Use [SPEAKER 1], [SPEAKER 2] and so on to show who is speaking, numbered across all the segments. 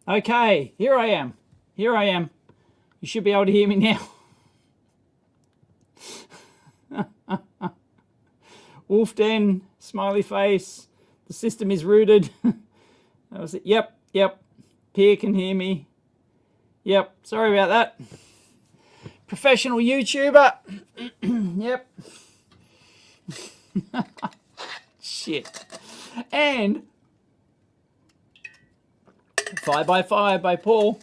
[SPEAKER 1] Okay, here I am. Here I am. You should be able to hear me now. Wolf Den, smiley face. The system is rooted. That was it. Yep, yep. Pierre can hear me. Yep, sorry about that. Professional YouTuber. Yep. Shit. And 5x5 by Paul.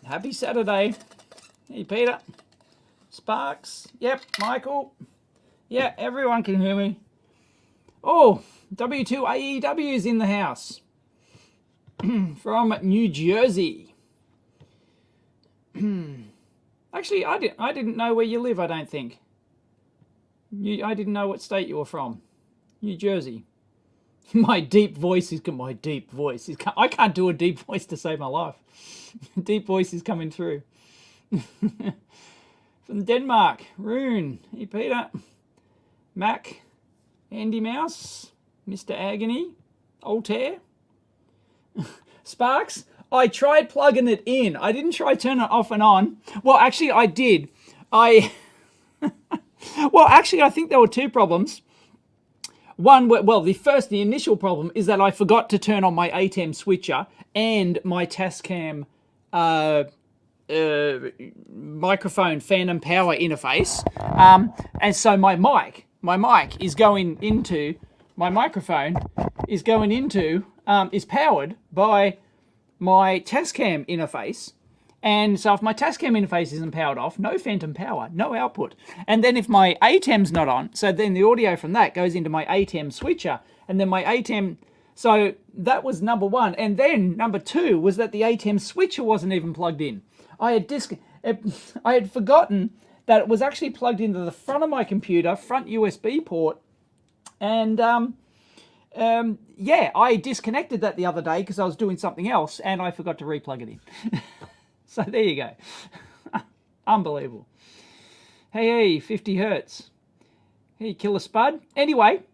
[SPEAKER 1] Happy Saturday. Hey, Peter. Sparks. Yep, Michael. Yeah, everyone can hear me. Oh, W2AEW is in the house. From New Jersey. Actually, I didn't know where you live, I don't think. I didn't know what state you were from. New Jersey. My deep voice is... I can't do a deep voice to save my life. Deep voice is coming through. From Denmark. Rune. Hey, Peter. Mac. Andy Mouse. Mr. Agony. Altair. Sparks. I tried plugging it in. I didn't try turning it off and on. Well, actually, I did. Well, actually, I think there were two problems. One, well, the initial problem is that I forgot to turn on my ATEM switcher and my Tascam microphone phantom power interface. And so my mic is going into, my microphone is going into, is powered by my Tascam interface. And so if my Tascam interface isn't powered off, no phantom power, no output. And then if my ATEM's not on, so then the audio from that goes into my ATEM switcher. And then my ATEM, so that was number one. And then number two was that the ATEM switcher wasn't even plugged in. I had forgotten that it was actually plugged into the front of my computer, front USB port. And yeah, I disconnected that the other day because I was doing something else and I forgot to replug it in. So there you go. Unbelievable. Hey, 50 hertz. Hey, Killer Spud. Anyway,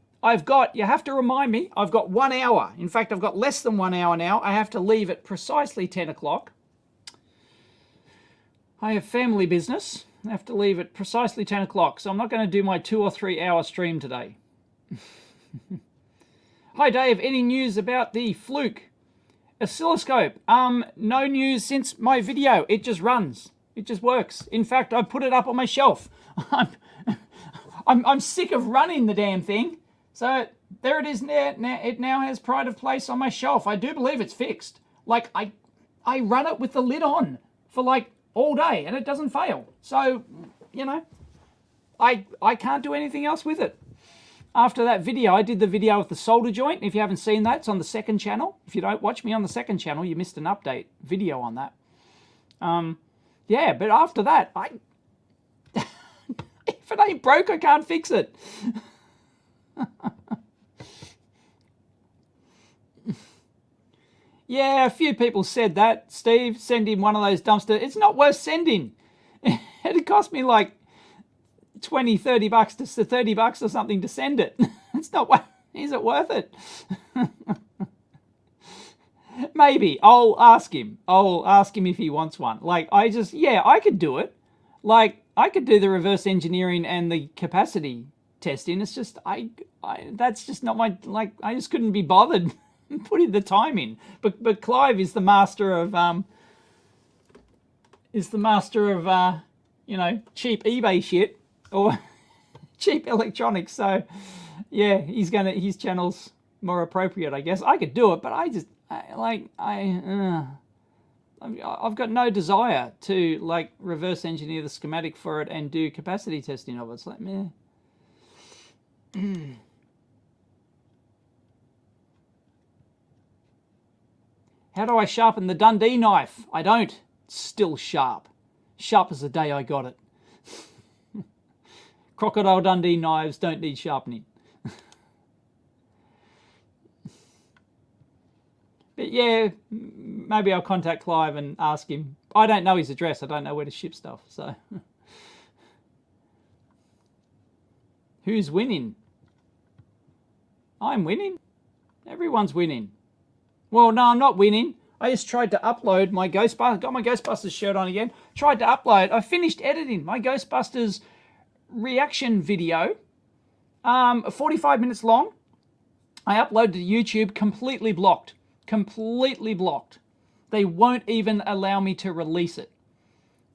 [SPEAKER 1] you have to remind me, I've got 1 hour. In fact, I've got less than 1 hour now. I have to leave at precisely 10 o'clock. I have family business. I have to leave at precisely 10 o'clock. So I'm not going to do my 2 or 3 hour stream today. Hi, Dave. Any news about the Fluke Oscilloscope? No news since my video. It just runs. It just works. In fact, I put it up on my shelf. I'm sick of running the damn thing. So there it is now. It now has pride of place on my shelf. I do believe it's fixed. Like, I run it with the lid on for like all day and it doesn't fail. So, you know, I can't do anything else with it. After that video, I did the video with the solder joint. If you haven't seen that, it's on the second channel. If you don't watch me on the second channel, you missed an update video on that. Yeah, but after that, if it ain't broke, I can't fix it. Yeah, a few people said that. Steve, send him one of those dumpster. It's not worth sending. It cost me like 20, 30 bucks to $30 or something to send it. It's not, is it worth it? Maybe I'll ask him if he wants one. Like, I could do it. Like, I could do the reverse engineering and the capacity testing. It's just, that's just not my, like, I just couldn't be bothered putting the time in. But Clive is the master of, you know, cheap eBay shit. Or cheap electronics. So yeah, his channel's more appropriate, I guess. I could do it, but I've got no desire to like reverse engineer the schematic for it and do capacity testing of it. It's like, meh. How do I sharpen the Dundee knife? I don't. It's still sharp. Sharp as the day I got it. Crocodile Dundee knives don't need sharpening. But yeah, maybe I'll contact Clive and ask him. I don't know his address. I don't know where to ship stuff. So, who's winning? I'm winning. Everyone's winning. Well, no, I'm not winning. I just tried to upload my Ghostbusters, got my Ghostbusters shirt on again, tried to upload, I finished editing my Ghostbusters reaction video, 45 minutes long. I uploaded to YouTube, completely blocked. Completely blocked. They won't even allow me to release it.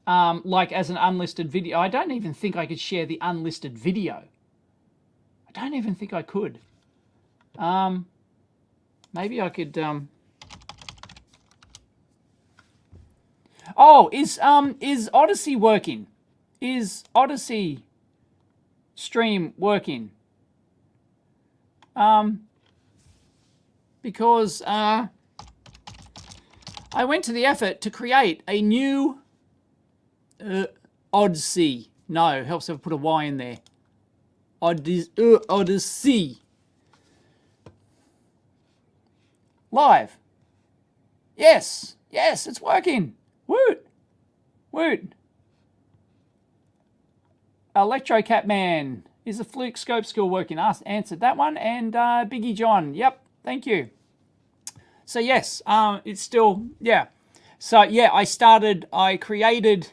[SPEAKER 1] Like as an unlisted video. I don't even think I could share the unlisted video. I don't even think I could. Maybe I could... Oh, is Odyssey working? Is Odyssey stream working? Because I went to the effort to create a new Odyssey. No, helps if I put a Y in there. Odyssey. Live. Yes, yes, it's working. Woot, woot. Electrocat Man. Is the Fluke scope skill working? Answered that one. And Biggie John. Yep. Thank you. So yes, it's still, yeah. So yeah, I created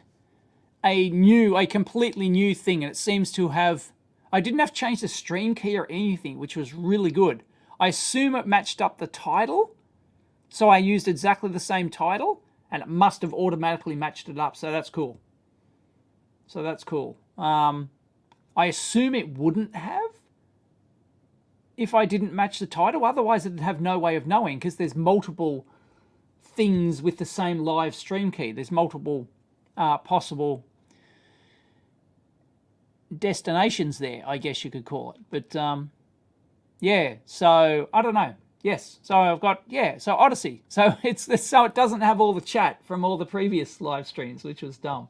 [SPEAKER 1] a completely new thing, and it seems to have, I didn't have to change the stream key or anything, which was really good. I assume it matched up the title. So I used exactly the same title, and it must have automatically matched it up. So that's cool. So that's cool. I assume it wouldn't have if I didn't match the title. Otherwise, it'd have no way of knowing, because there's multiple things with the same live stream key. There's multiple possible destinations there, I guess you could call it. But yeah, so I don't know. Yes, so I've got, yeah, so Odyssey. So so it doesn't have all the chat from all the previous live streams, which was dumb.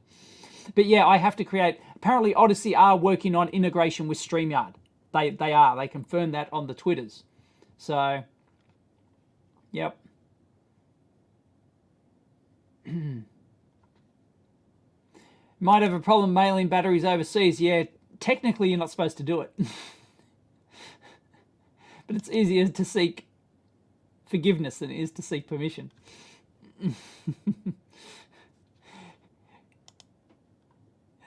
[SPEAKER 1] But yeah, I have to create, apparently Odyssey are working on integration with StreamYard. They are. They confirmed that on the Twitters. So, yep. Might have a problem mailing batteries overseas. Yeah, technically you're not supposed to do it. But it's easier to seek forgiveness than it is to seek permission.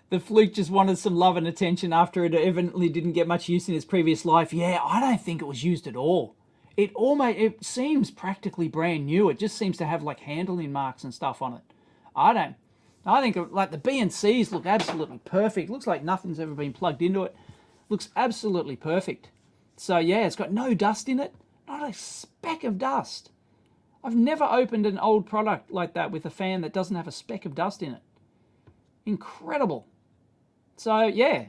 [SPEAKER 1] The Fluke just wanted some love and attention after it evidently didn't get much use in his previous life. Yeah, I don't think it was used at all. It seems practically brand new. It just seems to have like handling marks and stuff on it. I think like the BNCs look absolutely perfect. Looks like nothing's ever been plugged into it. Looks absolutely perfect. So yeah, it's got no dust in it. Not a speck of dust. I've never opened an old product like that with a fan that doesn't have a speck of dust in it. Incredible. So yeah,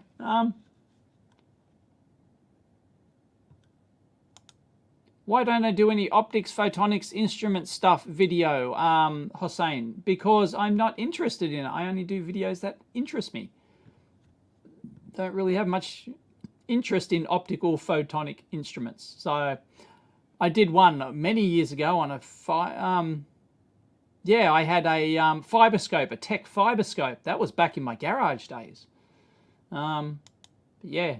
[SPEAKER 1] why don't I do any optics, photonics, instrument stuff video, Hossein? Because I'm not interested in it. I only do videos that interest me. Don't really have much interest in optical photonic instruments. So I did one many years ago on a yeah, I had a fiberscope, a tech fiberscope. That was back in my garage days. Yeah.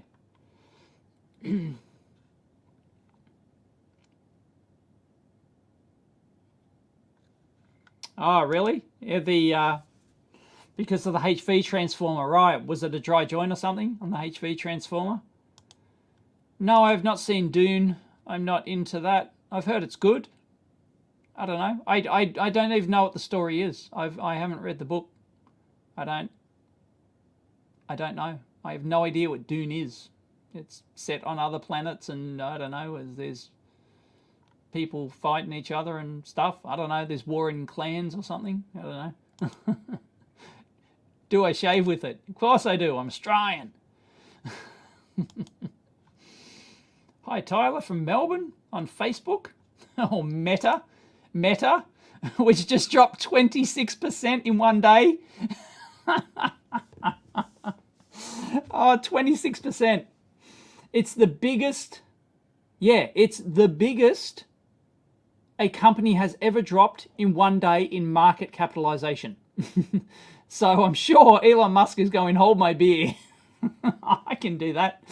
[SPEAKER 1] Oh, really? Yeah, because of the HV transformer, right? Was it a dry joint or something on the HV transformer? No, I have not seen DUNE. I'm not into that. I've heard it's good. I don't know. I don't even know what the story is. I haven't read the book. I don't know. I have no idea what DUNE is. It's set on other planets, and I don't know, there's people fighting each other and stuff. I don't know, there's war in clans or something. I don't know. Do I shave with it? Of course I do. I'm Australian. Hi, Tyler from Melbourne on Facebook. Oh, Meta, which just dropped 26% in one day. Oh, 26%. It's the biggest, yeah, it's the biggest a company has ever dropped in one day in market capitalization. So I'm sure Elon Musk is going, hold my beer. I can do that.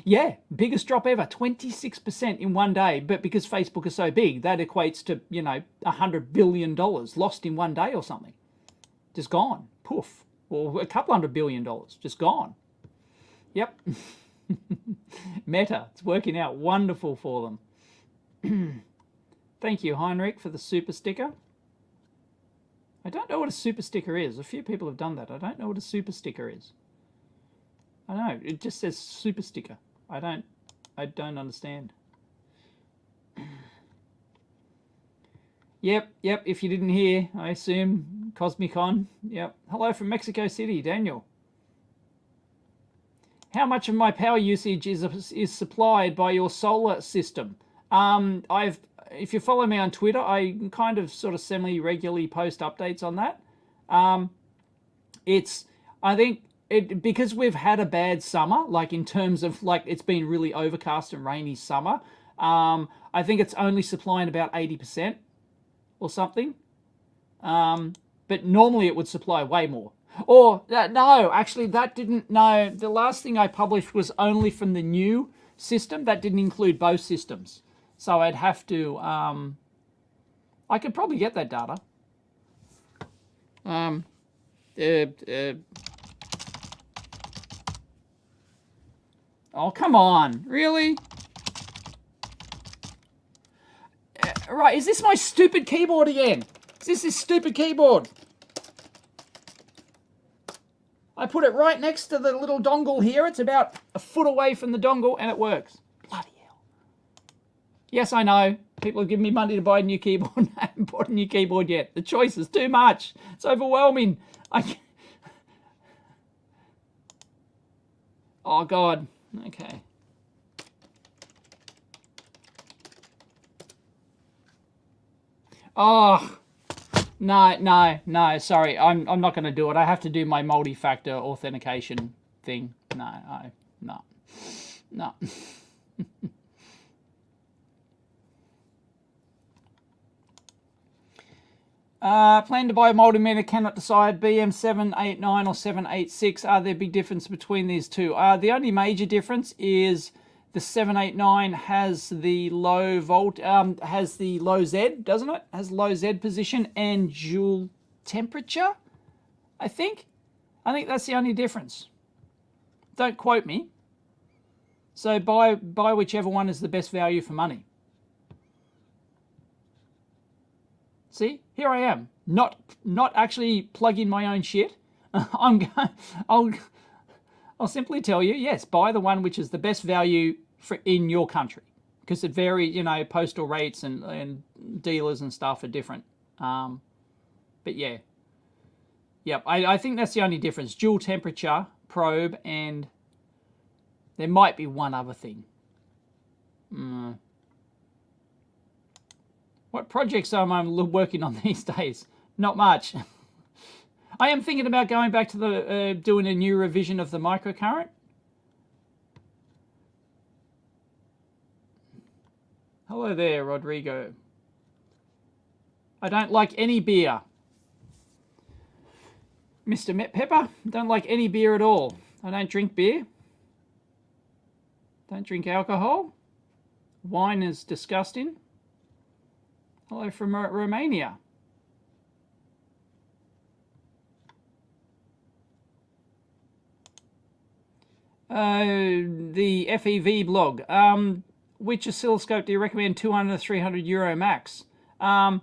[SPEAKER 1] Yeah, biggest drop ever, 26% in one day. But because Facebook is so big, that equates to, you know, $100 billion lost in one day or something. Just gone, poof. Or a couple $100 billion, just gone. Yep. Meta, it's working out wonderful for them. Thank you, Heinrich, for the super sticker. I don't know what a super sticker is. A few people have done that. I don't know what a super sticker is. I don't know. It just says super sticker. I don't understand. Yep. If you didn't hear, I assume Cosmicon. Yep. Hello from Mexico City, Daniel. How much of my power usage is supplied by your solar system? If you follow me on Twitter, I kind of sort of semi-regularly post updates on that. I think because we've had a bad summer, like in terms of like it's been really overcast and rainy summer, I think it's only supplying about 80% or something. But normally it would supply way more. Or no, actually that didn't. No, the last thing I published was only from the new system. That didn't include both systems. So I'd have to. I could probably get that data. Oh, come on. Really? Right, is this my stupid keyboard again? Is this stupid keyboard? I put it right next to the little dongle here. It's about a foot away from the dongle and it works. Bloody hell. Yes, I know. People have given me money to buy a new keyboard. I haven't bought a new keyboard yet. The choice is too much. It's overwhelming. Oh, God. Okay. Oh, no, sorry. I'm not going to do it. I have to do my multi-factor authentication thing. No. Plan to buy a multimeter, cannot decide. BM789 or 786. Are there big difference between these two? The only major difference is the 789 has the low volt, has the low Z, doesn't it? Has low Z position and joule temperature, I think. I think that's the only difference. Don't quote me. So buy whichever one is the best value for money. See, here I am, not actually plugging my own shit. I'll simply tell you, yes, buy the one which is the best value in your country, because it varies, you know, postal rates and dealers and stuff are different. But yeah, yep, I think that's the only difference. Dual temperature probe, and there might be one other thing. What projects am I working on these days? Not much. I am thinking about going back to the doing a new revision of the microcurrent. Hello there, Rodrigo. I don't like any beer. Mr. Met Pepper, don't like any beer at all. I don't drink beer. Don't drink alcohol. Wine is disgusting. Hello from Romania. The EEVblog. Which oscilloscope do you recommend? 200 or 300 euro max? I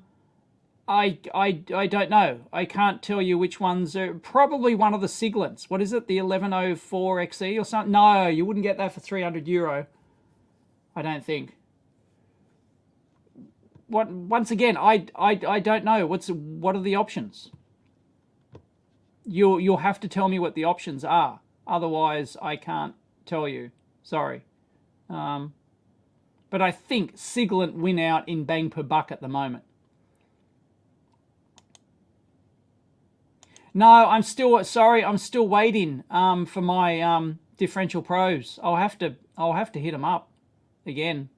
[SPEAKER 1] don't know. I can't tell you which ones are. Probably one of the Siglents. What is it? The 1104XE or something? No, you wouldn't get that for 300 euro. I don't think. Once again, I don't know. What are the options? You'll have to tell me what the options are. Otherwise, I can't tell you. Sorry. But I think Siglent win out in bang per buck at the moment. No, I'm still waiting for my differential probes. I'll have to hit them up again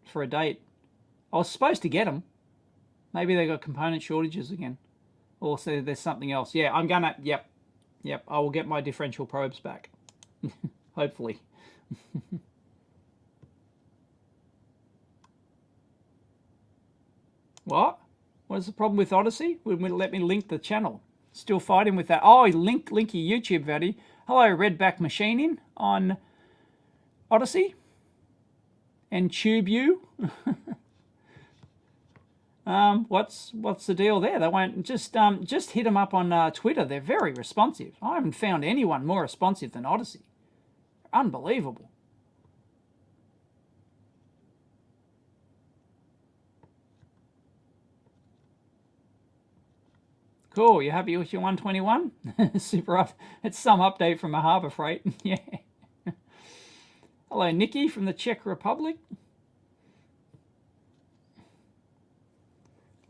[SPEAKER 1] for a date. I was supposed to get them. Maybe they got component shortages again. Or so there's something else. Yeah, I'm gonna, yep. I will get my differential probes back. Hopefully. What? What is the problem with Odyssey? Wouldn't let me link the channel. Still fighting with that. Oh, link your YouTube, buddy. Hello, Redback Machining on Odyssey. And Tube you. What's the deal there? They won't just hit them up on Twitter. They're very responsive. I haven't found anyone more responsive than Odyssey. Unbelievable. Cool. You happy with your 121? Super up. It's some update from a Harbour Freight. Yeah. Hello, Nikki from the Czech Republic.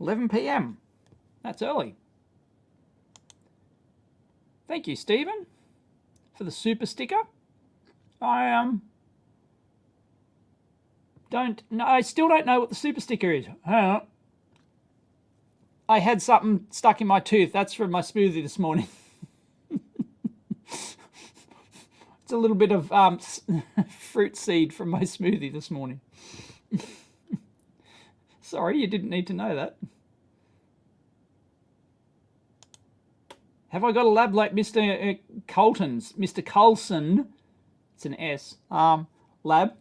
[SPEAKER 1] 11 p.m. That's early. Thank you, Stephen, for the super sticker. I still don't know what the super sticker is. I had something stuck in my tooth. That's from my smoothie this morning. It's a little bit of fruit seed from my smoothie this morning. Sorry, you didn't need to know that. Have I got a lab like Mr. Colton's? Mr. Coulson, it's an S. Lab.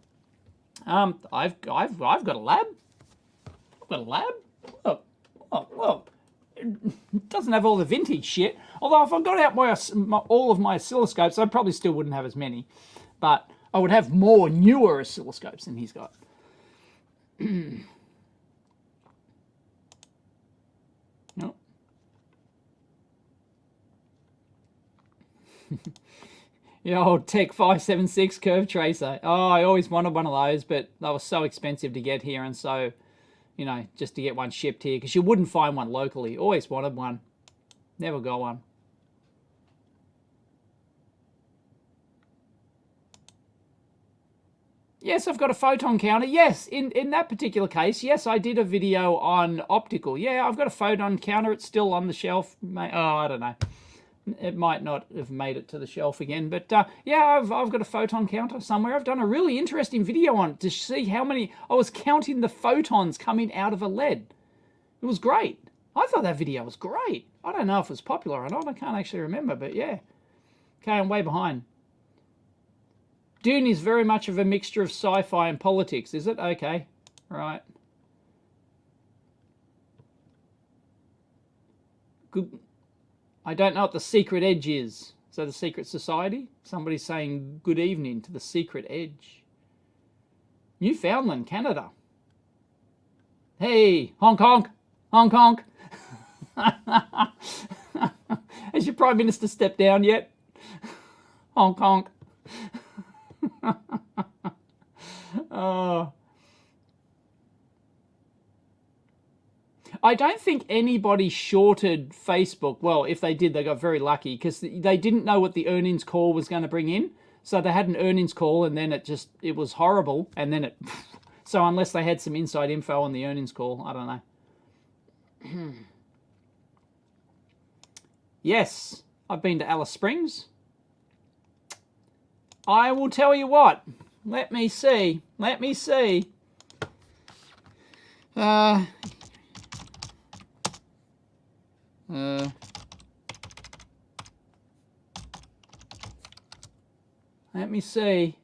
[SPEAKER 1] I've got a lab. I've got a lab. Oh, it doesn't have all the vintage shit. Although if I got out all of my oscilloscopes, I probably still wouldn't have as many. But I would have more newer oscilloscopes than he's got. No. Yeah, old Tech 576 curve tracer. Oh, I always wanted one of those, but they were so expensive to get here, and so, you know, just to get one shipped here, because you wouldn't find one locally. Always wanted one. Never got one. Yes, I've got a photon counter. Yes, in that particular case, yes, I did a video on optical. Yeah, I've got a photon counter. It's still on the shelf. Oh, I don't know. It might not have made it to the shelf again. But, yeah, I've got a photon counter somewhere. I've done a really interesting video on it to see how many... I was counting the photons coming out of a lead. It was great. I thought that video was great. I don't know if it was popular or not. I can't actually remember, but, yeah. Okay, I'm way behind. DUNE is very much of a mixture of sci-fi and politics, is it? Okay, right. Good. I don't know what the secret edge is. Is that a secret society? Somebody's saying good evening to the secret edge. Newfoundland, Canada. Hey, Hong Kong, Hong Kong. Has your Prime Minister stepped down yet? Hong Kong. Oh. I don't think anybody shorted Facebook. Well, if they did, they got very lucky because they didn't know what the earnings call was going to bring in. So they had an earnings call and then it was horrible. And then it, so unless they had some inside info on the earnings call, I don't know. Yes, I've been to Alice Springs. I will tell you what. Let me see. Let me see. Let me see.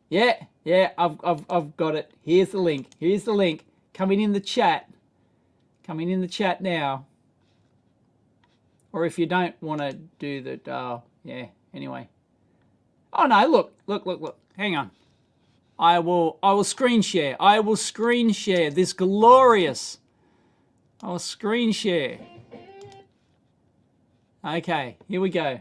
[SPEAKER 1] Yeah, I've got it. Here's the link. Here's the link. Coming in the chat. Coming in the chat now. Or if you don't want to do that, yeah, anyway. Oh no, look. Hang on. I will screen share. I will screen share this glorious. I will screen share. Okay, here we go.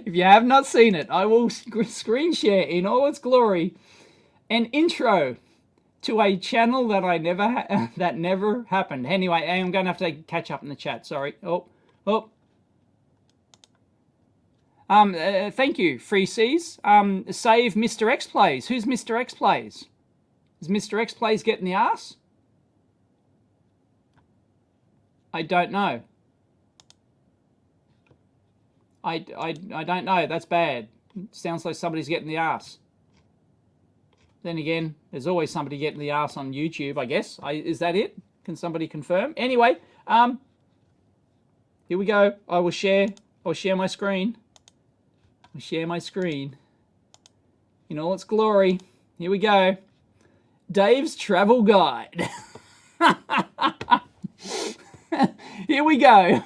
[SPEAKER 1] If you have not seen it, I will screen share in all its glory an intro to a channel that that never happened. Anyway, I'm going to have to catch up in the chat. Sorry. Oh. Thank you, Free Seas. Save Mr. X Plays. Who's Mr. X Plays? Is Mr. X Plays getting the arse? I don't know. I don't know. That's bad. Sounds like somebody's getting the arse. Then again, there's always somebody getting the arse on YouTube, I guess. Is that it? Can somebody confirm? Anyway, here we go. I'll share my screen. I'll share my screen in all its glory. Here we go. Dave's travel guide. Here we go.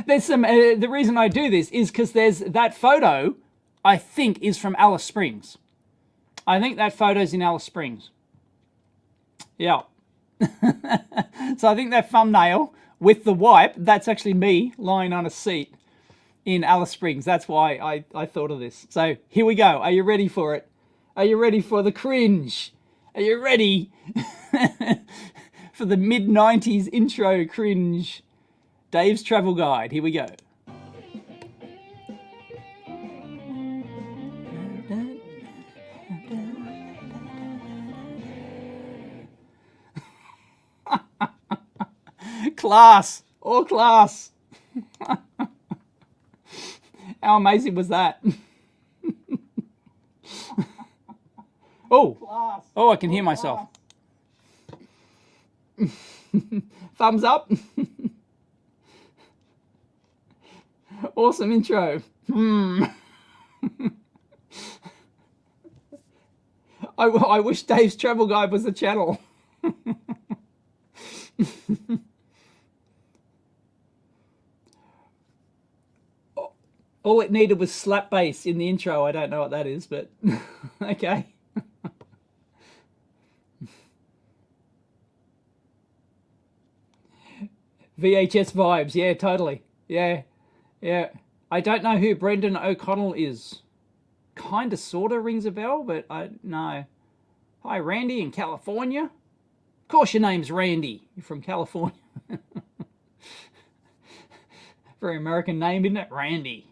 [SPEAKER 1] There's some. The reason I do this is because there's that photo. I think is from Alice Springs. I think that photo's in Alice Springs. Yeah. So I think that thumbnail with the wipe, that's actually me lying on a seat in Alice Springs. That's why I thought of this. So here we go. Are you ready for it? Are you ready for the cringe? Are you ready for the mid-90s intro cringe? Dave's travel guide. Here we go. Class. All class. How amazing was that? Oh, oh, I can hear myself. Thumbs up. Awesome intro. I wish Dave's travel guide was the channel. All it needed was slap bass in the intro. I don't know what that is, but okay. VHS vibes. Yeah, totally. Yeah. Yeah. I don't know who Brendan O'Connell is. Kinda sorta rings a bell, but no. Hi, Randy in California. Of course your name's Randy. You're from California. Very American name, isn't it? Randy.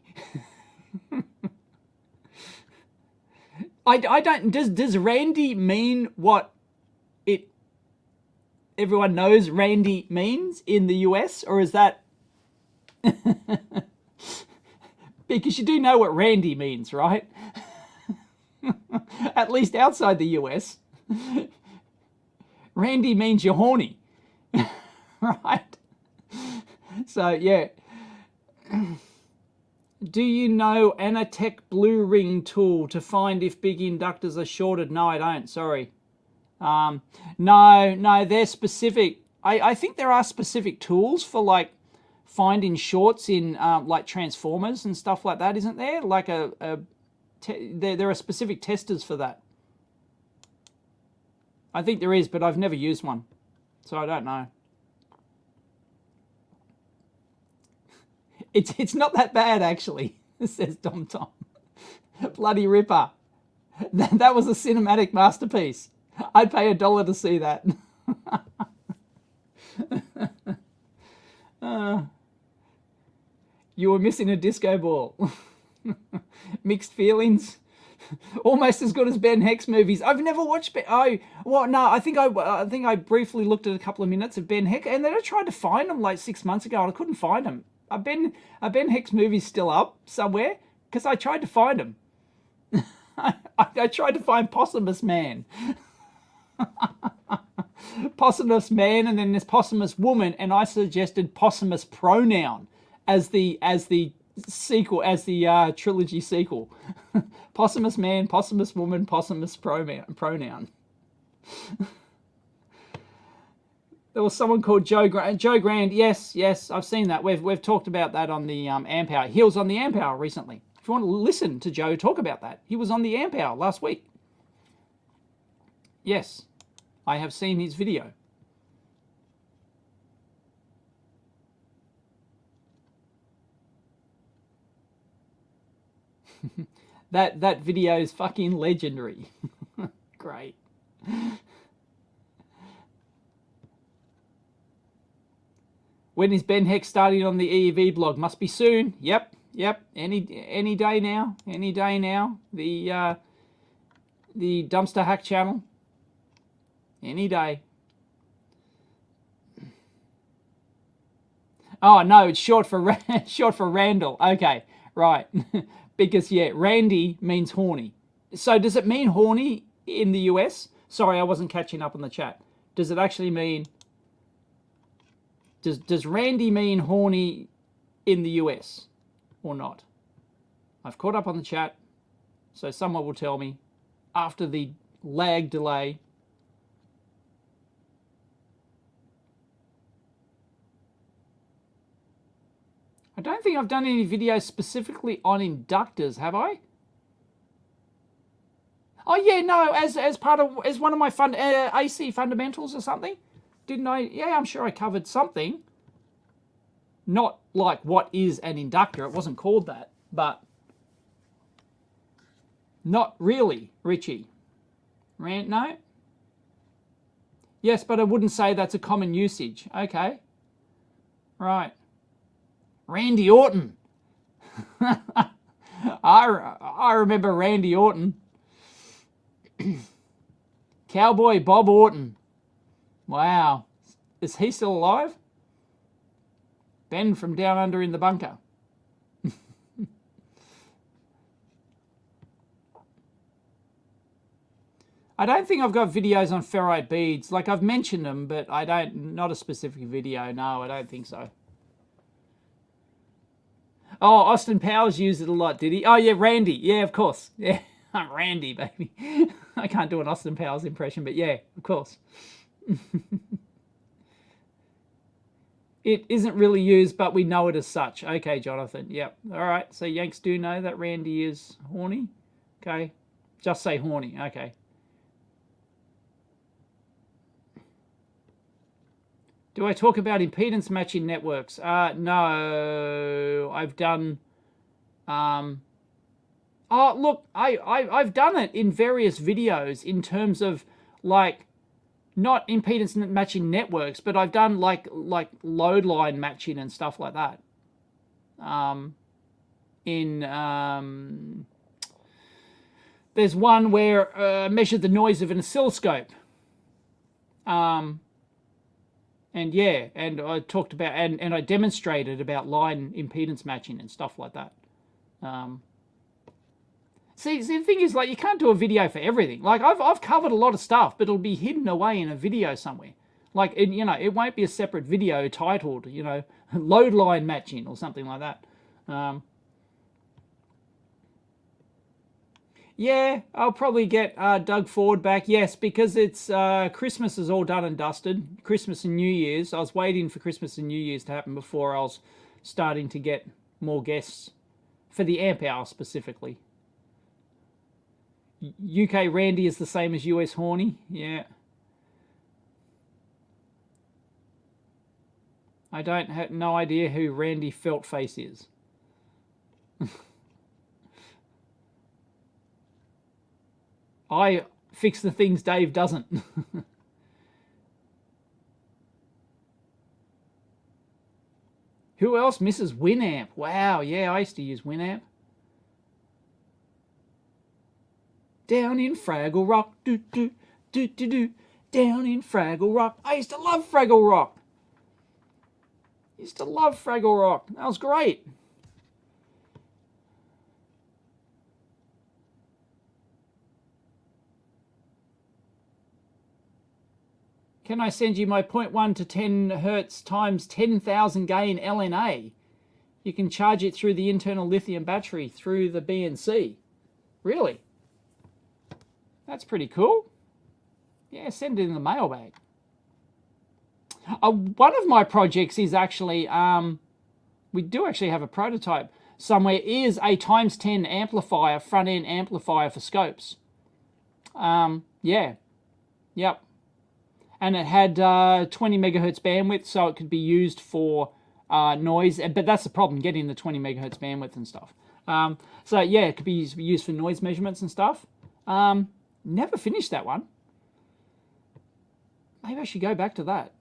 [SPEAKER 1] I don't. Does Randy mean what everyone knows Randy means in the US, or is that because you do know what Randy means, right? At least outside the US, Randy means you're horny, right? So yeah. Do you know Anatech Blue Ring tool to find if big inductors are shorted? No, I don't. Sorry. No, they're specific. I think there are specific tools for like finding shorts in like transformers and stuff like that, isn't there? Like there are specific testers for that. I think there is, but I've never used one, so I don't know. It's not that bad, actually, says Tom Tom. Bloody ripper. That was a cinematic masterpiece. I'd pay $1 to see that. You were missing a disco ball. Mixed feelings. Almost as good as Ben Heck's movies. I've never watched I think I briefly looked at a couple of minutes of Ben Heck, and then I tried to find them like 6 months ago, and I couldn't find them. Are Ben Heck's movies still up somewhere? Because I tried to find them. I tried to find Possumus Man. Possumus Man, and then there's Possumus Woman, and I suggested Possumus Pronoun as the sequel, as the trilogy sequel. Possumus Man, Possumus Woman, Possumus Pronoun. There was someone called Joe Grand. Joe Grand, yes, I've seen that. We've talked about that on the Amp Hour. He was on the Amp Hour recently. If you want to listen to Joe talk about that, he was on the Amp Hour last week. Yes, I have seen his video. That video is fucking legendary. Great. When is Ben Heck starting on the EEVblog? Must be soon. Yep. Any day now. Any day now. The Dumpster Hack channel. Any day. Oh no, it's short for Randall. Okay, Right. Because, yeah, Randy means horny. So does it mean horny in the US? Sorry, I wasn't catching up on the chat. Does it actually mean... Does Randy mean horny in the US or not? I've caught up on the chat, so someone will tell me after the lag delay. I don't think I've done any videos specifically on inductors, have I? Oh yeah, no, as part of one of my AC fundamentals or something. Didn't I? Yeah, I'm sure I covered something. Not like what is an inductor. It wasn't called that, but not really, Richie. No? Yes, but I wouldn't say that's a common usage. Okay. Right. Randy Orton. I remember Randy Orton. Cowboy Bob Orton. Wow. Is he still alive? Ben from down under in the bunker. I don't think I've got videos on ferrite beads. Like, I've mentioned them, but not a specific video. No, I don't think so. Oh, Austin Powers used it a lot, did he? Oh, yeah, Randy. Yeah, of course. Yeah, I'm Randy, baby. I can't do an Austin Powers impression, but yeah, of course. It isn't really used, but we know it as such. Okay, Jonathan. Yep. All right. So Yanks do know that Randy is horny. Okay. Just say horny. Okay. Do I talk about impedance matching networks? No. I've done... oh, look. I've done it in various videos in terms of, like... Not impedance matching networks, but I've done like load line matching and stuff like that. There's one where I measured the noise of an oscilloscope. And yeah, and I talked about and I demonstrated about line impedance matching and stuff like that. See, the thing is, like, you can't do a video for everything. Like, I've covered a lot of stuff, but it'll be hidden away in a video somewhere. Like, it won't be a separate video titled, load line matching or something like that. Yeah, I'll probably get Doug Ford back. Yes, because it's Christmas is all done and dusted. Christmas and New Year's. I was waiting for Christmas and New Year's to happen before I was starting to get more guests for the amp hour specifically. UK Randy is the same as US horny. Yeah. I don't have no idea who Randy Feltface is. I fix the things Dave doesn't. Who else misses Winamp? Wow, yeah, I used to use Winamp. Down in Fraggle Rock, do do do do do. Down in Fraggle Rock. I used to love Fraggle Rock. Used to love Fraggle Rock. That was great. Can I send you my 0.1 to 10 hertz times 10,000 gain LNA? You can charge it through the internal lithium battery through the BNC. Really? That's pretty cool. Yeah, send it in the mailbag. One of my projects is actually, we do actually have a prototype somewhere, is a times 10 amplifier, front-end amplifier for scopes. Yeah. Yep. And it had 20 megahertz bandwidth, so it could be used for noise. But that's the problem, getting the 20 megahertz bandwidth and stuff. So yeah, it could be used for noise measurements and stuff. Never finished that one. Maybe I should go back to that.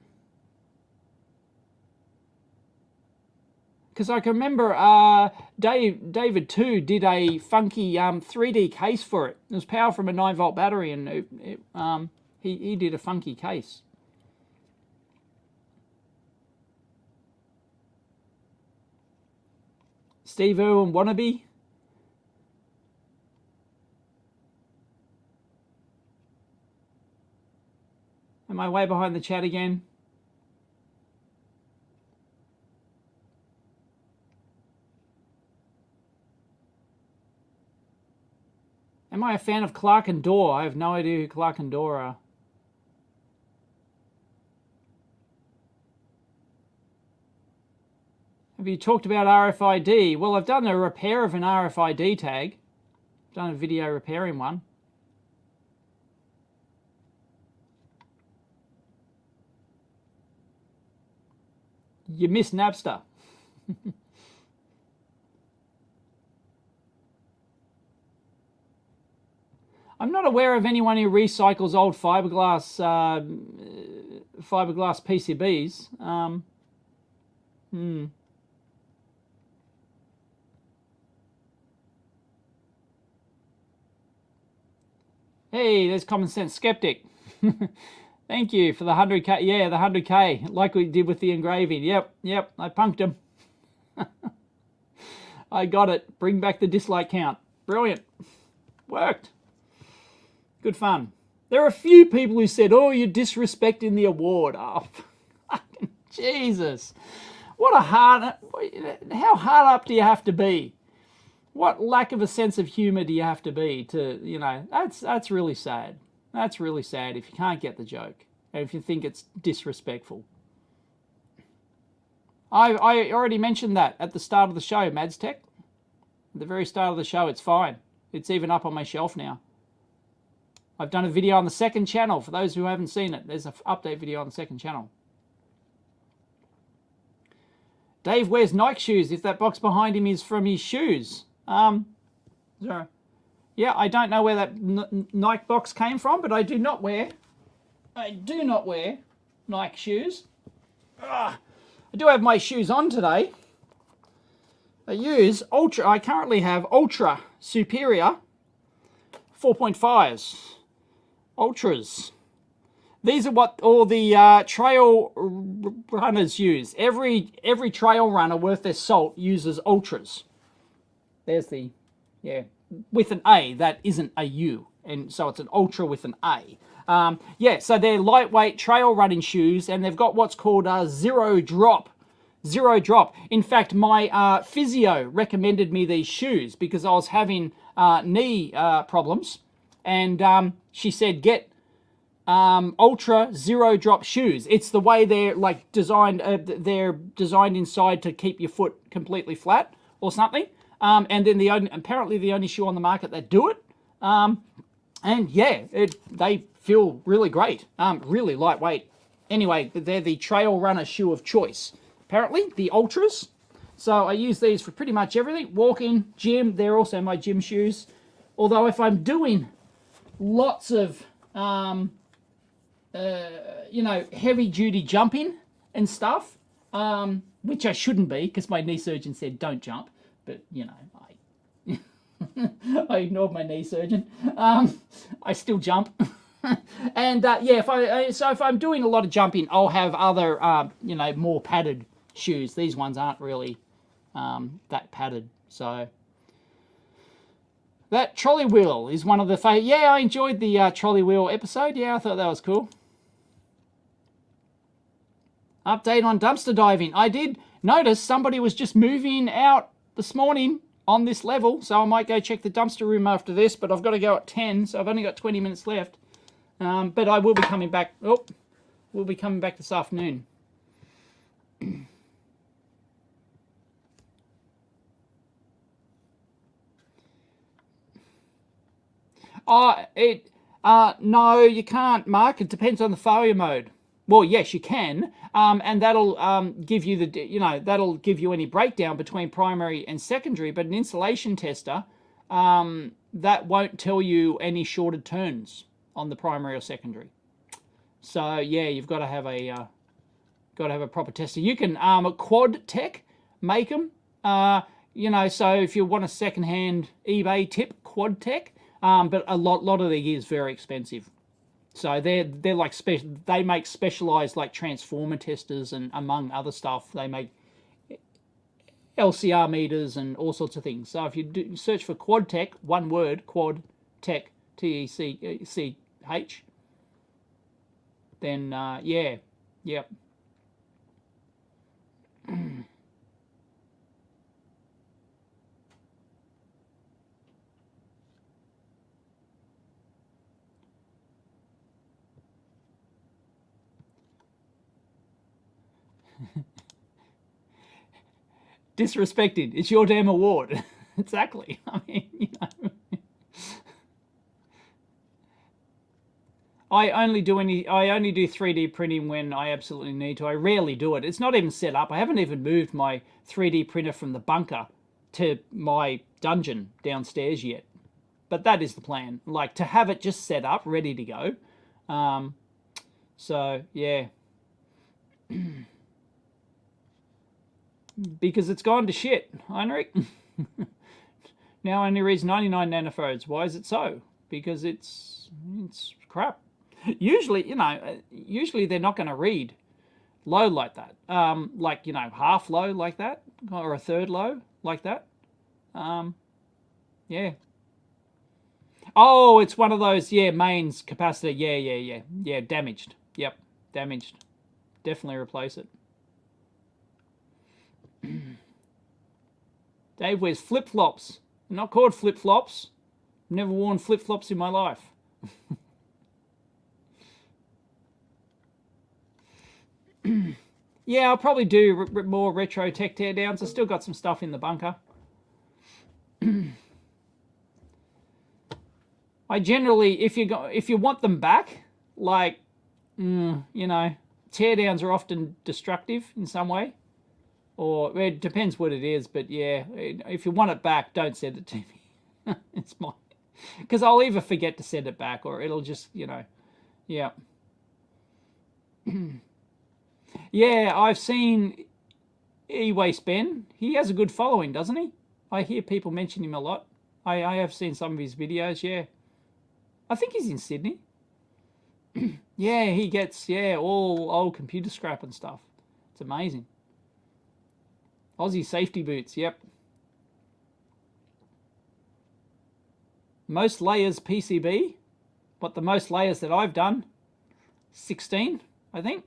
[SPEAKER 1] Because I can remember David too did a funky 3D case for it. It was power from a 9-volt battery, and he did a funky case. Steve-O and Wannabe. Am I way behind the chat again? Am I a fan of Clark and Dorr? I have no idea who Clark and Dorr are. Have you talked about RFID? Well, I've done a repair of an RFID tag. I've done a video repairing one. You missed Napster. I'm not aware of anyone who recycles old fiberglass PCBs. Hey, there's Common Sense Skeptic. Thank you for the 100K. Yeah, the 100K, like we did with the engraving. Yep, I punked him. I got it. Bring back the dislike count. Brilliant. Worked. Good fun. There are a few people who said, oh, you're disrespecting the award. Oh, fucking Jesus. How hard up do you have to be? What lack of a sense of humor do you have to be to, you know, that's really sad. That's really sad if you can't get the joke and if you think it's disrespectful. I already mentioned that at the start of the show, Mads Tech. At the very start of the show, it's fine. It's even up on my shelf now. I've done a video on the second channel. For those who haven't seen it, there's an update video on the second channel. Dave wears Nike shoes if that box behind him is from his shoes. Sorry. Yeah, I don't know where that Nike box came from, but I do not wear Nike shoes. I do have my shoes on today. I currently have Ultra Superior 4.5s. Ultras. These are what all the trail runners use. Every trail runner worth their salt uses Ultras. There's the, yeah, with an A, that isn't a U. And so it's an Ultra with an A. Yeah, so they're lightweight trail running shoes, and they've got what's called a zero drop. Zero drop. In fact, my physio recommended me these shoes because I was having knee problems. And she said, get Ultra zero drop shoes. It's the way they're like designed. They're designed inside to keep your foot completely flat or something. And then apparently the only shoe on the market that do it. And yeah, they feel really great. Really lightweight. Anyway, they're the trail runner shoe of choice. Apparently, the Ultras. So I use these for pretty much everything. Walking, gym. They're also my gym shoes. Although if I'm doing lots of heavy duty jumping and stuff, which I shouldn't be because my knee surgeon said don't jump, but you know, I ignored my knee surgeon. I still jump. And yeah, if I'm doing a lot of jumping, I'll have other more padded shoes. These ones aren't really that padded. So that trolley wheel is one of the yeah, I enjoyed the trolley wheel episode. Yeah, I thought that was cool. Update on dumpster diving. I did notice somebody was just moving out this morning on this level, so I might go check the dumpster room after this, but I've got to go at 10, so I've only got 20 minutes left. But I will be coming back. Oh, we'll be coming back this afternoon. No, you can't, Mark. It depends on the failure mode. Well, yes, you can, and that'll give you that'll give you any breakdown between primary and secondary. But an insulation tester, that won't tell you any shorted turns on the primary or secondary. So yeah, you've got to have a proper tester. You can Quad Tech make them. So if you want a second-hand eBay tip, Quad Tech. But a lot of their gear is very expensive. So they're like they make specialized like transformer testers and among other stuff. They make LCR meters and all sorts of things. So if you do search for quad tech, one word, quad tech, TECH, then yeah, yep. Disrespected. It's your damn award. Exactly. I mean, you know. I only do 3D printing when I absolutely need to. I rarely do it. It's not even set up. I haven't even moved my 3D printer from the bunker to my dungeon downstairs yet. But that is the plan. Like, to have it just set up, ready to go. So, yeah. Because it's gone to shit, Heinrich. Now only reads 99 nanofarads. Why is it so? Because it's crap. Usually, you know, usually they're not going to read low like that. Like, you know, half low like that, or a third low like that. Yeah. Oh, it's one of those, yeah, mains capacitor. Yeah, damaged. Yep, damaged. Definitely replace it. Dave wears flip-flops. They're not called flip-flops. I've never worn flip-flops in my life. Yeah, I'll probably do more retro tech teardowns. I've still got some stuff in the bunker. I generally, if you want them back, like, you know, teardowns are often destructive in some way. Or it depends what it is, but yeah, if you want it back, don't send it to me. It's mine. Because I'll either forget to send it back, or it'll just, you know, yeah. Yeah, I've seen E-Waste Ben. He has a good following, doesn't he? I hear people mention him a lot. I have seen some of his videos, yeah. I think he's in Sydney. Yeah, he gets, yeah, all old computer scrap and stuff. It's amazing. Aussie safety boots, yep. Most layers PCB. What the most layers that I've done? 16, I think.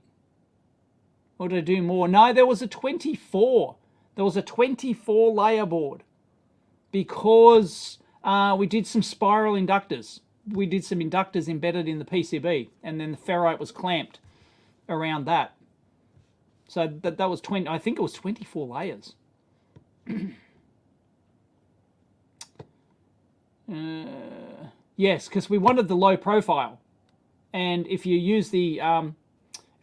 [SPEAKER 1] Or did I do more? No, there was a 24. There was a 24 layer board. Because we did some spiral inductors. We did some inductors embedded in the PCB. And then the ferrite was clamped around that. So that was 20, I think it was 24 layers. Yes, because we wanted the low profile. And if you use the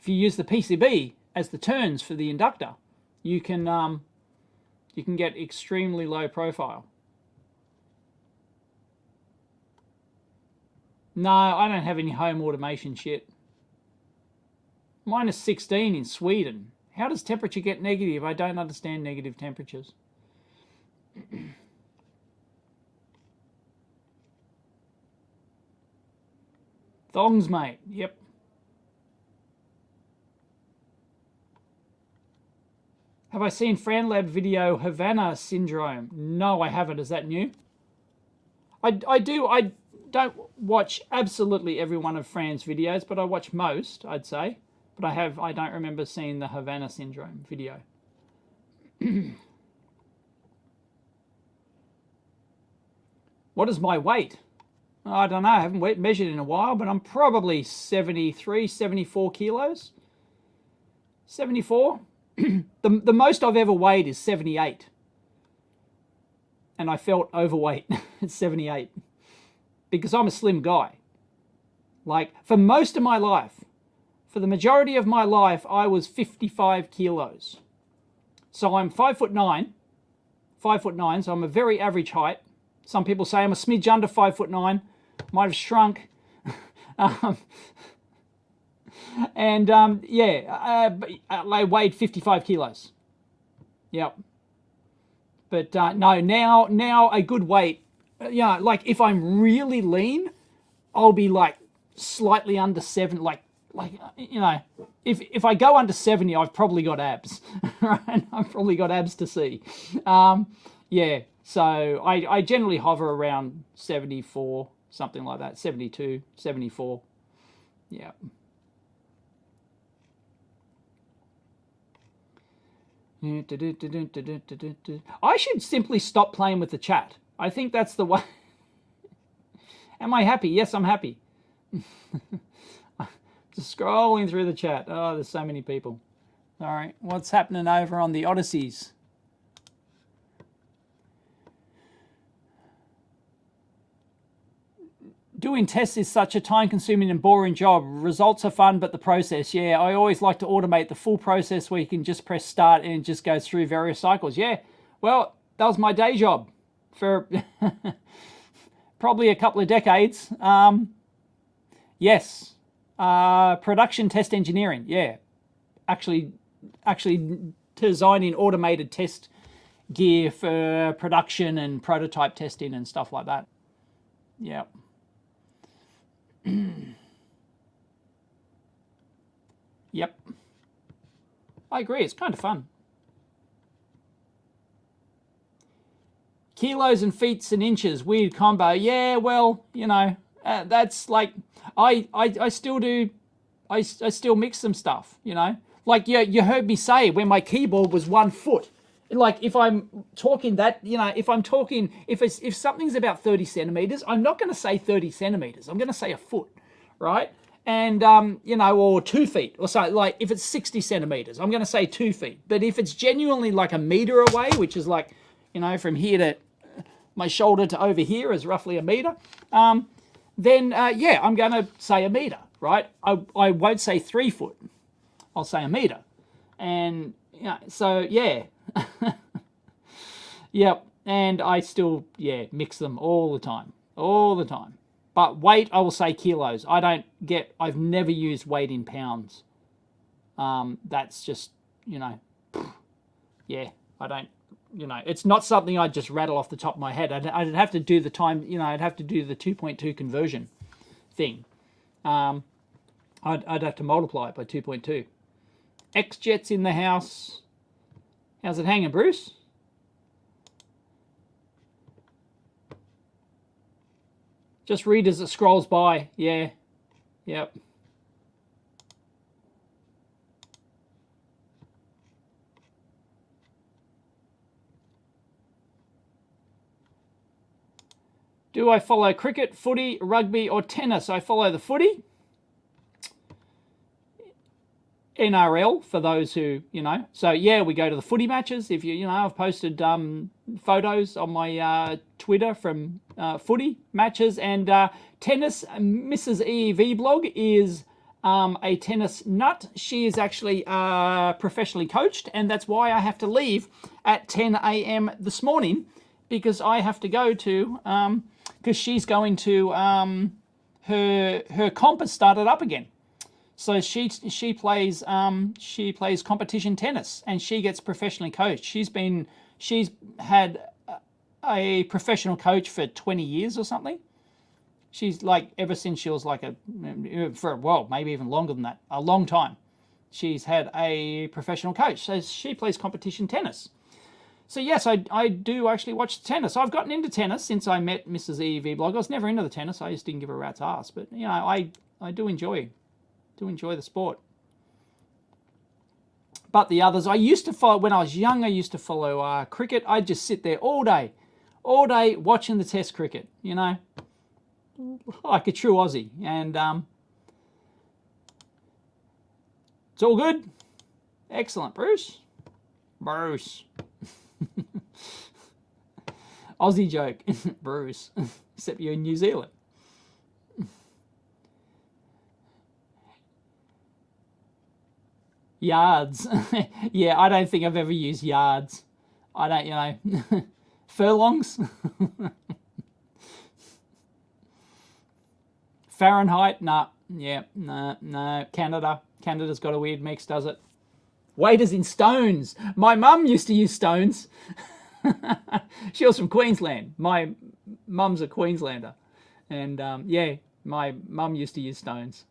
[SPEAKER 1] PCB as the turns for the inductor, you can get extremely low profile. No, I don't have any home automation shit. Minus 16 in Sweden. How does temperature get negative? I don't understand negative temperatures. Thongs, mate. Yep. Have I seen FranLab video Havana syndrome? No, I haven't. Is that new? I don't watch absolutely every one of Fran's videos, but I watch most, I'd say. But I don't remember seeing the Havana syndrome video. What is my weight? I don't know. I haven't measured in a while, but I'm probably 73, 74 kilos. 74. The most I've ever weighed is 78. And I felt overweight at 78. Because I'm a slim guy. Like, for most of my life, for the majority of my life, I was 55 kilos. So I'm 5'9", so I'm a very average height. Some people say I'm a smidge under 5'9", might have shrunk. Yeah, I weighed 55 kilos. Yep. But no, now a good weight, like if I'm really lean, I'll be like slightly under 7, like like, you know, if I go under 70, I've probably got abs, right? I've probably got abs to see. Yeah, so I generally hover around 74, something like that, 72, 74. Yeah. I should simply stop playing with the chat. I think that's the way. Am I happy? Yes, I'm happy. Just scrolling through the chat. Oh, there's so many people. All right, what's happening over on the Odysseys? Doing tests is such a time-consuming and boring job. Results are fun, but the process, yeah. I always like to automate the full process where you can just press start and it just goes through various cycles. Yeah, well, that was my day job for probably a couple of decades. Yes, production test engineering, yeah. Actually designing automated test gear for production and prototype testing and stuff like that. Yeah. Yep. I agree, it's kind of fun. Kilos and feet and inches, weird combo. Yeah, well, you know, that's like, I still do, I still mix some stuff, you know. Like you heard me say when my keyboard was 1 foot. Like if I'm talking that, you know, if I'm talking, if something's about 30 centimeters, I'm not going to say 30 centimeters. I'm going to say a foot, right? And, you know, or 2 feet or so. Like if it's 60 centimeters, I'm going to say 2 feet. But if it's genuinely like a meter away, which is like, you know, from here to my shoulder to over here is roughly a meter, then, yeah, I'm going to say a meter, right? I won't say 3 foot. I'll say a meter. And, you know, so, yeah. Yep, and I still, yeah, mix them all the time. But weight, I will say kilos. I've never used weight in pounds. That's just, you know, yeah, I don't, you know, it's not something I'd just rattle off the top of my head. I'd have to do the time, you know, I'd have to do the 2.2 conversion thing. I'd have to multiply it by 2.2. X-Jet's in the house. How's it hanging, Bruce? Just read as it scrolls by. Yeah. Yep. Do I follow cricket, footy, rugby, or tennis? I follow the footy. NRL for those who, you know. So yeah, we go to the footy matches. If you know, I've posted photos on my Twitter from footy matches, and tennis. Mrs. EEVblog is a tennis nut. She is actually professionally coached, and that's why I have to leave at 10 a.m. this morning, because I have to go to because she's going to her comp has started up again. So she plays competition tennis, and she gets professionally coached. She's had a professional coach for 20 years or something. She's like, ever since she was like maybe even longer than that, a long time. She's had a professional coach. So she plays competition tennis. So yes, I do actually watch tennis. I've gotten into tennis since I met Mrs. EEVblog. I was never into the tennis. I just didn't give a rat's ass. But you know, I do enjoy the sport. But the others, I used to follow, when I was young, I used to follow cricket. I'd just sit there all day watching the test cricket, you know, like a true Aussie. And it's all good. Excellent, Bruce. Aussie joke, Bruce, except you're in New Zealand. Yards. Yeah, I don't think I've ever used yards. I don't, you know, furlongs. Fahrenheit, nah. Yeah, no. Canada's got a weird mix, does it? Weight is in stones. My mum used to use stones. She was from Queensland. My mum's a Queenslander. And yeah, my mum used to use stones.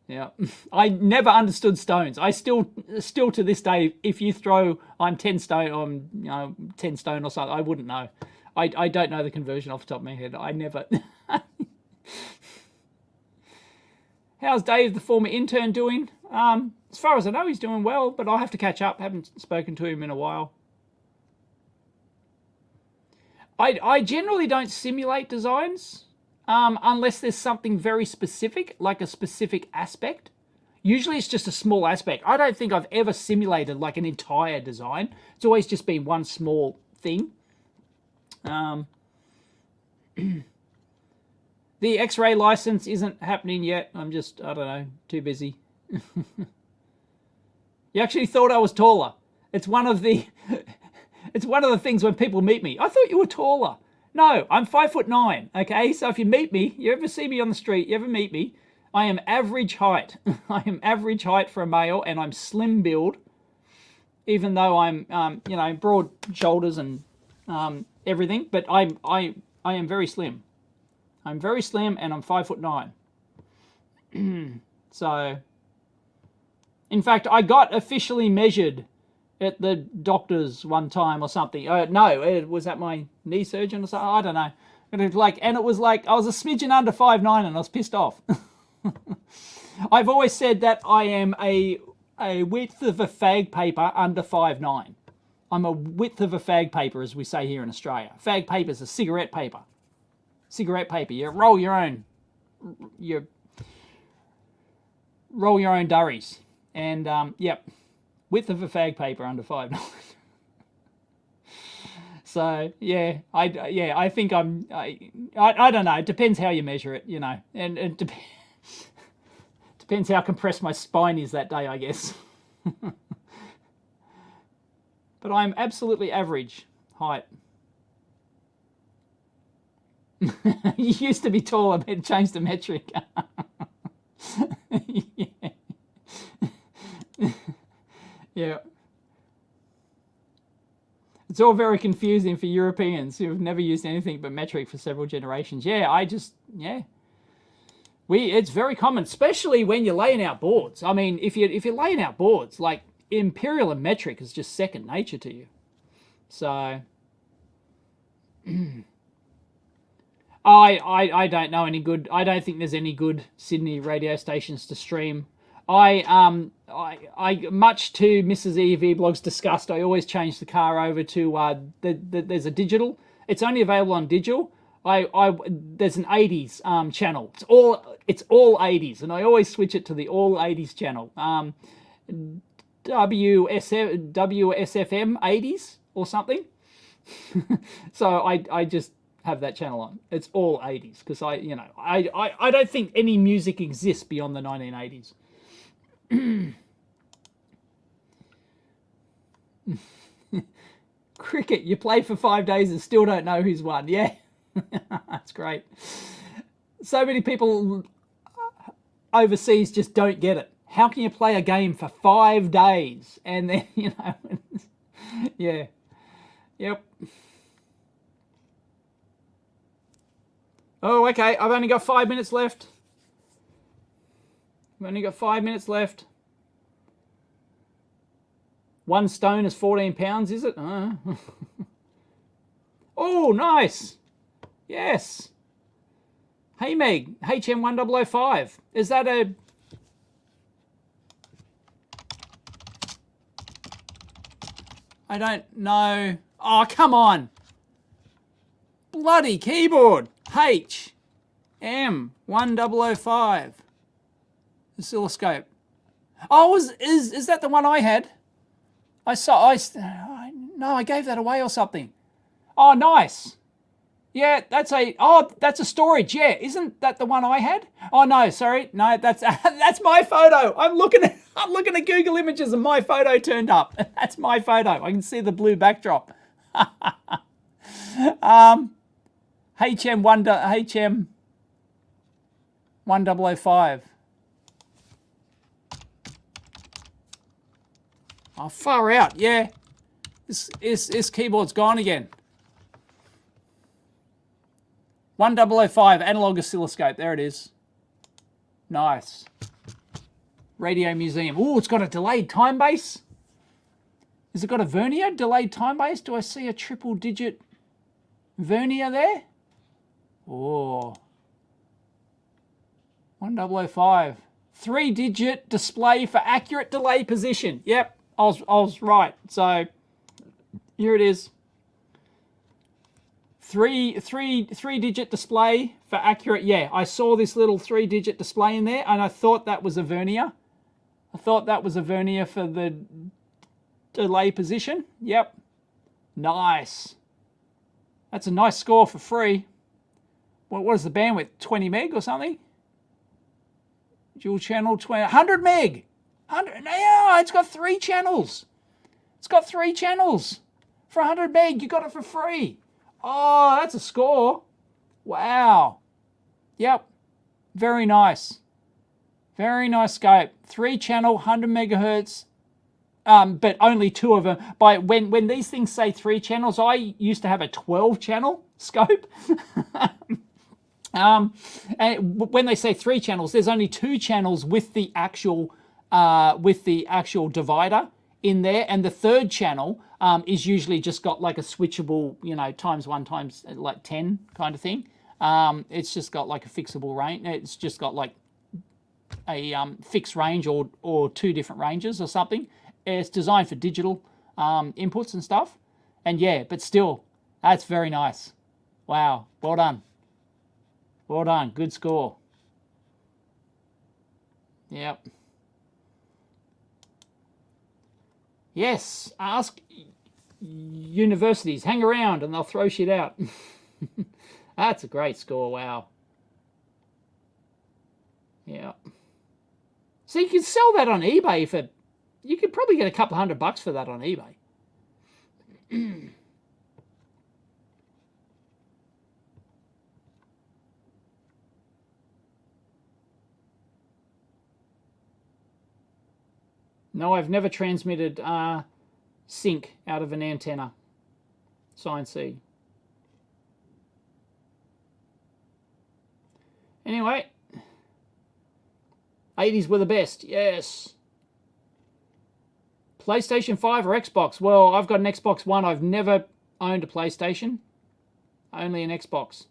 [SPEAKER 1] Yeah. I never understood stones. I still to this day, if you throw, I'm 10 stone, I'm, you know, 10 stone or something, I wouldn't know. I don't know the conversion off the top of my head. I never. How's Dave, the former intern, doing? As far as I know, he's doing well, but I'll have to catch up. Haven't spoken to him in a while. I generally don't simulate designs unless there's something very specific, like a specific aspect. Usually it's just a small aspect. I don't think I've ever simulated like an entire design. It's always just been one small thing. The X-ray license isn't happening yet. I'm just, I don't know, too busy. You actually thought I was taller. It's one of the it's one of the things when people meet me. I thought you were taller. No, I'm 5'9", okay? So if you meet me, you ever see me on the street, you ever meet me, I am average height. I am average height for a male, and I'm slim build, even though I'm you know, broad shoulders and everything, but I am very slim. I'm very slim, and I'm 5'9". So, in fact, I got officially measured at the doctor's one time or something. No, it was at my knee surgeon or something. I don't know. And it was like I was a smidgen under 5'9", and I was pissed off. I've always said that I am a width of a fag paper under 5'9". I'm a width of a fag paper, as we say here in Australia. Fag paper is a cigarette paper. Cigarette paper. You roll your own. You roll your own durries. And yep, width of a fag paper under 5'9". So yeah, I think I don't know. It depends how you measure it, you know, and it depends how compressed my spine is that day, I guess. But I'm absolutely average height. You used to be taller, but changed the metric. Yeah. Yeah. It's all very confusing for Europeans who have never used anything but metric for several generations. Yeah, it's very common, especially when you're laying out boards. I mean, if you're laying out boards, like imperial and metric is just second nature to you. So I don't know any good. I don't think there's any good Sydney radio stations to stream. I much to Mrs. EEVblog's disgust, I always change the car over to there's a digital. It's only available on digital. There's an 80s channel. It's all 80s, and I always switch it to the all 80s channel. WSFM 80s or something. So I just have that channel on. It's all 80s because I don't think any music exists beyond the 1980s. Cricket, you play for 5 days and still don't know who's won. Yeah, that's great. So many people overseas just don't get it. How can you play a game for 5 days and then, you know, yeah, yep. Oh, okay, I've only got 5 minutes left. I've only got 5 minutes left. 1 stone is 14 pounds, is it? Oh, nice. Yes. Hey, Meg, HM1005. Is that a... I don't know. Oh, come on. Bloody keyboard. HM1005. Oscilloscope. Oh, is that the one I had? No, I gave that away or something. Oh, nice. Yeah, that's a storage. Yeah, isn't that the one I had? Oh no, sorry, no, that's my photo. I'm looking at Google Images and my photo turned up. That's my photo. I can see the blue backdrop. HM1005. Oh, far out, yeah. This keyboard's gone again. 1005 analog oscilloscope. There it is. Nice. Radio Museum. Oh, it's got a delayed time base. Has it got a vernier delayed time base? Do I see a triple digit vernier there? Oh. 1005. 3-digit display for accurate delay position. Yep, I was right. So here it is. Three-digit display for accurate. Yeah, I saw this little 3-digit display in there, and I thought that was a vernier. I thought that was a vernier for the delay position. Yep. Nice. That's a nice score for free. What is the bandwidth? 20 meg or something? Dual channel 100 meg. 100. Yeah, it's got 3 channels. It's got 3 channels. For 100 meg, you got it for free. Oh, that's a score. Wow. Yep. Very nice. Very nice scope. 3 channel, 100 megahertz. But only 2 of them. When these things say 3 channels, I used to have a 12 channel scope. And when they say 3 channels, there's only 2 channels with the actual divider in there, and the 3rd channel is usually just got like a switchable, times 1 times like 10 kind of thing. It's just got like a fixable range. It's just got like a fixed range or 2 different ranges or something. It's designed for digital inputs and stuff. And yeah, but still, that's very nice. Wow, well done. Well done. Good score. Yep. Yes. Ask universities. Hang around and they'll throw shit out. That's a great score. Wow. Yeah. So you can sell that on eBay for... You could probably get a couple $100 for that on eBay. No, I've never transmitted sync out of an antenna. Sign C. Anyway. 80s were the best. Yes. PlayStation 5 or Xbox? Well, I've got an Xbox One. I've never owned a PlayStation. Only an Xbox.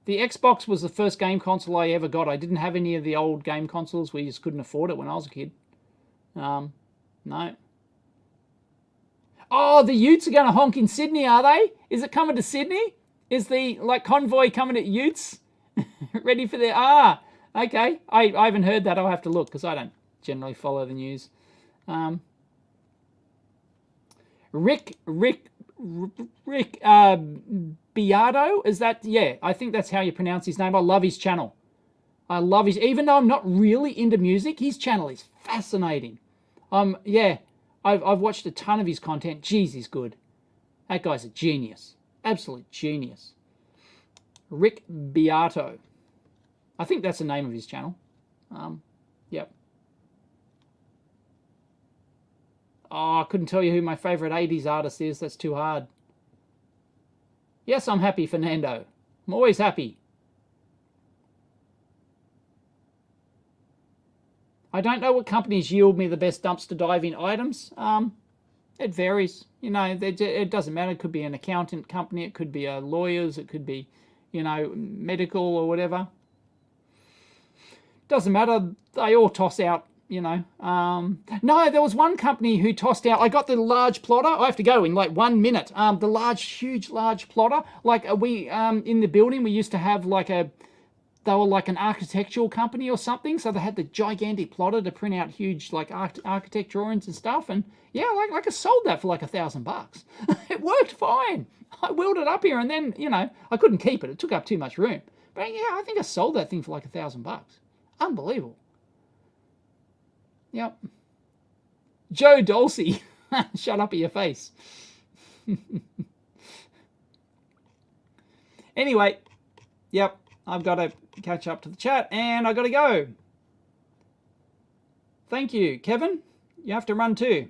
[SPEAKER 1] The Xbox was the first game console I ever got. I didn't have any of the old game consoles. We just couldn't afford it when I was a kid. No. Oh, the Utes are going to honk in Sydney, are they? Is it coming to Sydney? Is the convoy coming at Utes? Ready for their... okay. I haven't heard that. I'll have to look because I don't generally follow the news. Rick Beato, is that? Yeah, I think that's how you pronounce his name. I love his channel. Even though I'm not really into music, his channel is fascinating. Yeah, I've watched a ton of his content. Jeez, he's good. That guy's a genius. Absolute genius. Rick Beato. I think that's the name of his channel. Yep. Oh, I couldn't tell you who my favorite 80s artist is. That's too hard. Yes, I'm happy, Fernando. I'm always happy. I don't know what companies yield me the best dumpster diving items. It varies. It doesn't matter. It could be an accountant company. It could be a lawyer's. It could be, medical or whatever. Doesn't matter. They all toss out, No, there was one company who tossed out. I got the large plotter. I have to go in like 1 minute. The huge plotter. Like we in the building, we used to have they were like an architectural company or something, so they had the gigantic plotter to print out huge architect drawings and stuff. And yeah, I sold that for like $1,000. It worked fine. I wheeled it up here, and then I couldn't keep it. It took up too much room. But yeah, I think I sold that thing for like $1,000. Unbelievable. Yep. Joe Dulcie. Shut up in your face. Anyway, yep. I've got to catch up to the chat, and I've got to go. Thank you, Kevin. You have to run too.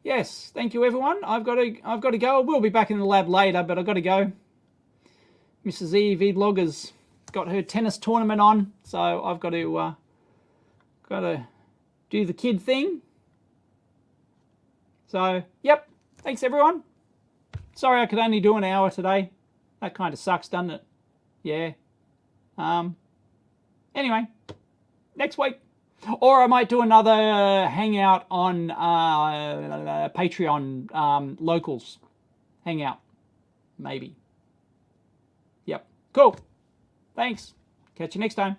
[SPEAKER 1] Yes, thank you, everyone. I've got to go. We'll be back in the lab later, but I've got to go. Mrs. EEVblog has got her tennis tournament on, so I've got to do the kid thing. So, yep. Thanks, everyone. Sorry I could only do an hour today. That kind of sucks, doesn't it? Yeah. Anyway, next week. Or I might do another hangout on Patreon, locals hangout. Maybe. Yep. Cool. Thanks. Catch you next time.